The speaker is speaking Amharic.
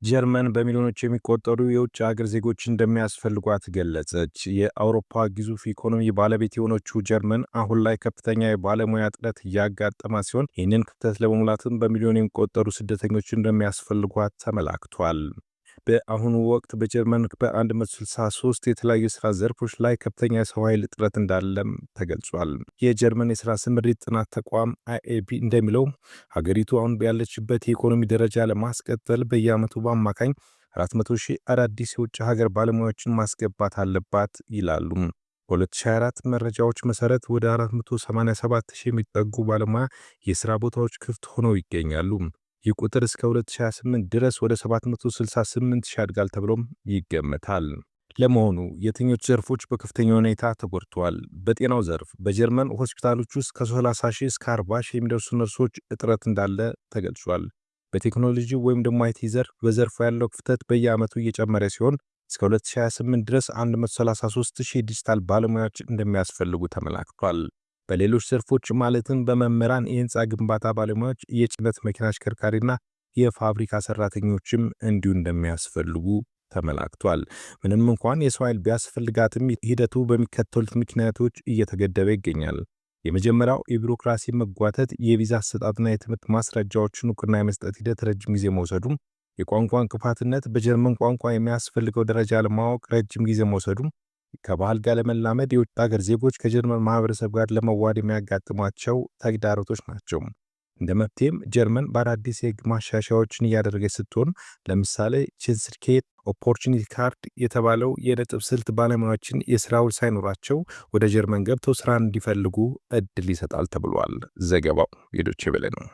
ጀርመን በሚሊዮኖች የሚቆጠሩ የውጭ ሀገር ዜጎች እንደሚያስፈልጓት ገለጸች። የአውሮፓ ግዙፍ ኢኮኖሚ ባለቤት የሆነችው ጀርመን አሁን ላይ ከፍተኛ የባለሙያ እጥረት እያጋጠማ ሲሆን ይህንን ክፍተት ለመሙላትም በሚሊዮን የሚቆጠሩ ስደተኞች እንደሚያስፈልጓት ተመላክቷል። በአሁኑ ወቅት በጀርመን በ163 የተለያዩ የሥራ ዘርፎች ላይ ከፍተኛ የሰው ኃይል እጥረት እንዳለም ተገልጿል። የጀርመን የሥራ ስምሪት ጥናት ተቋም አይኤቢ እንደሚለው ሀገሪቱ አሁን ያለችበት የኢኮኖሚ ደረጃ ለማስቀጠል በየዓመቱ በአማካኝ 400 ሺህ አዳዲስ የውጭ ሀገር ባለሙያዎችን ማስገባት አለባት ይላሉ። በ2024 መረጃዎች መሠረት ወደ 487 ሺህ የሚጠጉ ባለሙያ የሥራ ቦታዎች ክፍት ሆነው ይገኛሉ። ይህ ቁጥር እስከ 2028 ድረስ ወደ 768 ሺህ ያድጋል ተብሎም ይገመታል። ለመሆኑ የትኞቹ ዘርፎች በከፍተኛ ሁኔታ ተጎድተዋል? በጤናው ዘርፍ በጀርመን ሆስፒታሎች ውስጥ ከ30 ሺህ እስከ 40 ሺህ የሚደርሱ ነርሶች እጥረት እንዳለ ተገልጿል። በቴክኖሎጂ ወይም ደግሞ አይቲ ዘርፍ በዘርፉ ያለው ክፍተት በየዓመቱ እየጨመረ ሲሆን እስከ 2028 ድረስ 133 ሺህ ዲጂታል ባለሙያዎች እንደሚያስፈልጉ ተመላክቷል። በሌሎች ዘርፎች ማለትም በመምህራን፣ የህንፃ ግንባታ ባለሙያዎች፣ የጭነት መኪና አሽከርካሪና የፋብሪካ ሰራተኞችም እንዲሁ እንደሚያስፈልጉ ተመላክቷል። ምንም እንኳን የሰው ኃይል ቢያስፈልጋትም ሂደቱ በሚከተሉት ምክንያቶች እየተገደበ ይገኛል። የመጀመሪያው የቢሮክራሲ መጓተት፣ የቪዛ አሰጣጥና የትምህርት ማስረጃዎችን እውቅና የመስጠት ሂደት ረጅም ጊዜ መውሰዱም፣ የቋንቋ እንቅፋትነት፣ በጀርመን ቋንቋ የሚያስፈልገው ደረጃ ለማወቅ ረጅም ጊዜ መውሰዱም፣ ከባህል ጋር ለመላመድ የውጭ ሀገር ዜጎች ከጀርመን ማህበረሰብ ጋር ለመዋሃድ የሚያጋጥሟቸው ተግዳሮቶች ናቸው። እንደ መፍትሄም ጀርመን በአዳዲስ የህግ ማሻሻያዎችን እያደረገች ስትሆን ለምሳሌ ቼንስኬት ኦፖርቹኒቲ ካርድ የተባለው የነጥብ ስልት ባለሙያዎችን የስራ ውል ሳይኖራቸው ወደ ጀርመን ገብተው ስራ እንዲፈልጉ እድል ይሰጣል ተብሏል። ዘገባው የዶይቼ ቬለ ነው።